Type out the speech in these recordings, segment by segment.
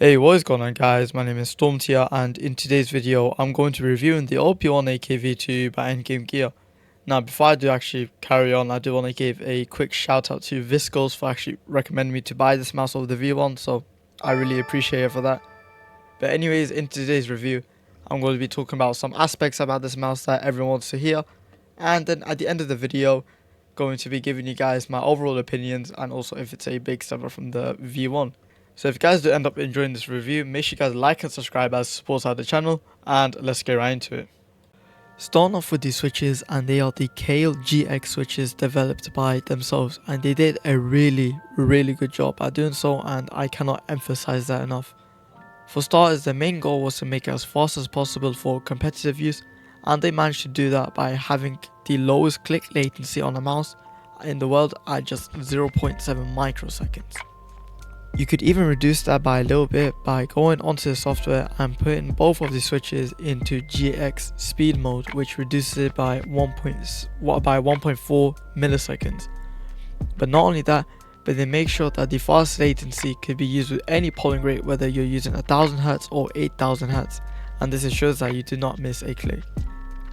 Hey, what is going on guys, my name is Stormed here, and in today's video I'm going to be reviewing the OP1 AKV2 by Endgame gear. Now before I do actually carry on, I do want to give a quick shout out to Viscos for actually recommending me to buy this mouse over the V1, so I really appreciate it for that. But anyways, in today's review I'm going to be talking about some aspects about this mouse that everyone wants to hear, and then at the end of the video going to be giving you guys my overall opinions and also if it's a big step up from the V1. So if you guys do end up enjoying this review, make sure you guys like and subscribe as support out the channel, and let's get right into it. Starting off with these switches, and they are the Kale GX switches developed by themselves, and they did a really good job at doing so, and I cannot emphasize that enough. For starters, the main goal was to make it as fast as possible for competitive use, and they managed to do that by having the lowest click latency on a mouse in the world at just 0.7 microseconds. You could even reduce that by a little bit by going onto the software and putting both of the switches into GX speed mode, which reduces it by 1.4 milliseconds. But not only that, but they make sure that the fast latency could be used with any polling rate, whether you're using 1000 Hz or 8000 Hz, and this ensures that you do not miss a click.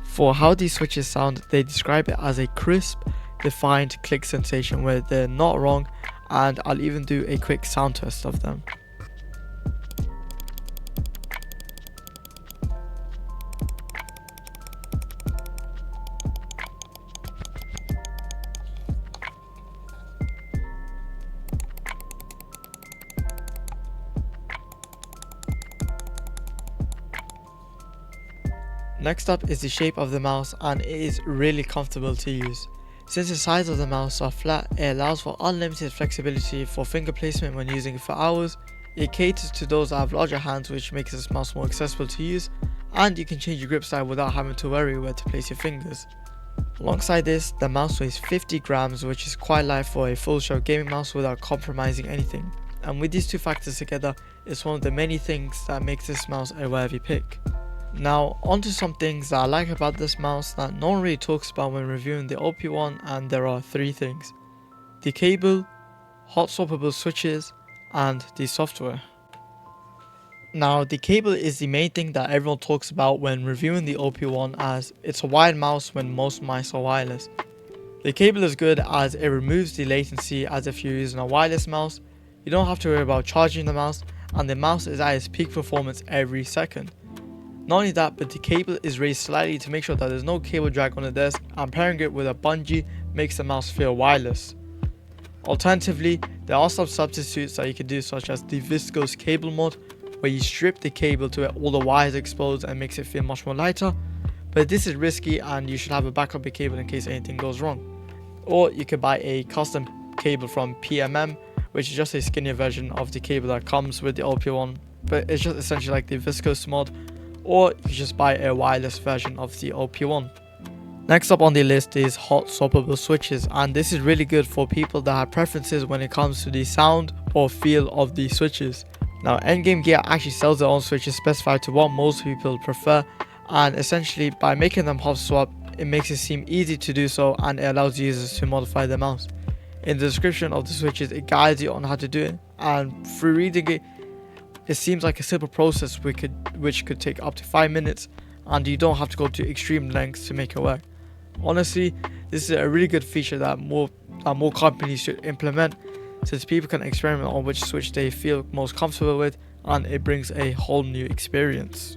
For how these switches sound, they describe it as a crisp, defined click sensation where they're not wrong, and I'll even do a quick sound test of them. Next up is the shape of the mouse, and it is really comfortable to use. Since the sides of the mouse are flat, it allows for unlimited flexibility for finger placement when using it for hours. It caters to those that have larger hands, which makes this mouse more accessible to use, and you can change your grip style without having to worry where to place your fingers. Alongside this, the mouse weighs 50 grams, which is quite light for a full show gaming mouse without compromising anything. And with these two factors together, it's one of the many things that makes this mouse a worthy pick. Now onto some things that I like about this mouse that no one really talks about when reviewing the OP1, and there are three things: the cable, hot swappable switches, and the software. Now the cable is the main thing that everyone talks about when reviewing the OP1, as it's a wired mouse when most mice are wireless. The cable is good as it removes the latency, as if you're using a wireless mouse, you don't have to worry about charging the mouse, and the mouse is at its peak performance every second. Not only that, but the cable is raised slightly to make sure that there's no cable drag on the desk, and pairing it with a bungee makes the mouse feel wireless. Alternatively, there are some substitutes that you can do, such as the viscose cable mode, where you strip the cable to where all the wires are exposed and makes it feel much more lighter, but this is risky and you should have a backup cable in case anything goes wrong. Or you could buy a custom cable from PMM, which is just a skinnier version of the cable that comes with the OP1, but it's just essentially like the viscose mod, or you just buy a wireless version of the OP1. Next up on the list is hot swappable switches, and this is really good for people that have preferences when it comes to the sound or feel of the switches. Now Endgame Gear actually sells their own switches specified to what most people prefer, and essentially by making them hot swap, it makes it seem easy to do so, and it allows users to modify their mouse. In the description of the switches, it guides you on how to do it, and through reading it, it seems like a simple process which could take up to 5 minutes, and you don't have to go to extreme lengths to make it work. Honestly, this is a really good feature that more companies should implement, since people can experiment on which switch they feel most comfortable with, and it brings a whole new experience.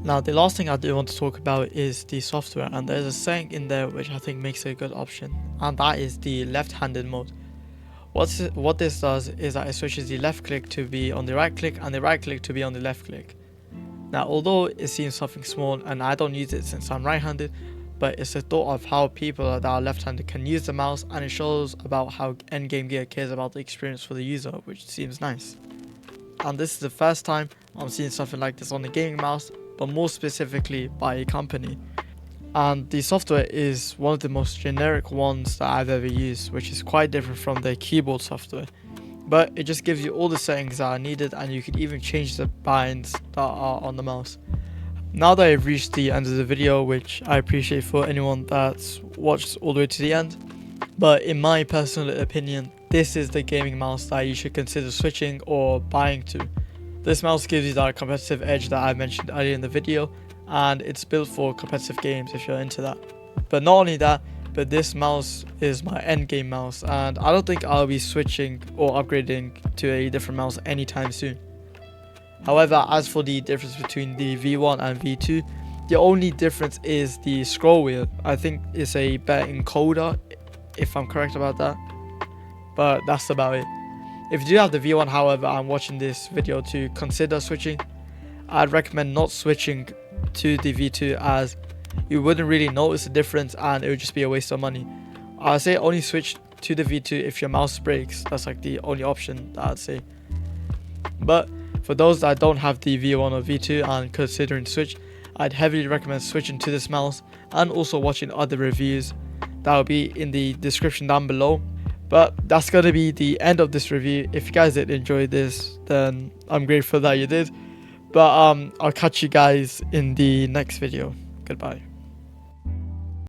Now the last thing I do want to talk about is the software, and there's a setting in there which I think makes it a good option, and that is the left-handed mode. What this does is that it switches the left click to be on the right click and the right click to be on the left click. Now although it seems something small and I don't use it since I'm right-handed, but it's a thought of how people that are left-handed can use the mouse, and it shows about how Endgame Gear cares about the experience for the user, which seems nice. And this is the first time I'm seeing something like this on the gaming mouse, but more specifically by a company. And the software is one of the most generic ones that I've ever used, which is quite different from the keyboard software, but it just gives you all the settings that are needed, and you can even change the binds that are on the mouse. Now that I've reached the end of the video, which I appreciate for anyone that's watched all the way to the end, but in my personal opinion, this is the gaming mouse that you should consider switching or buying to. This mouse gives you that competitive edge that I mentioned earlier in the video, and it's built for competitive games if you're into that. But not only that, but this mouse is my endgame mouse, and I don't think I'll be switching or upgrading to a different mouse anytime soon. However, as for the difference between the V1 and V2, the only difference is the scroll wheel. I think it's a better encoder, if I'm correct about that, but that's about it. If you do have the V1, however, and watching this video to consider switching, I'd recommend not switching to the V2, as you wouldn't really notice the difference and it would just be a waste of money. I'd say only switch to the V2 if your mouse breaks. That's like the only option that I'd say. But for those that don't have the V1 or V2 and considering to switch, I'd heavily recommend switching to this mouse and also watching other reviews. That will be in the description down below. But that's going to be the end of this review. If you guys did enjoy this, then I'm grateful that you did. But I'll catch you guys in the next video. Goodbye.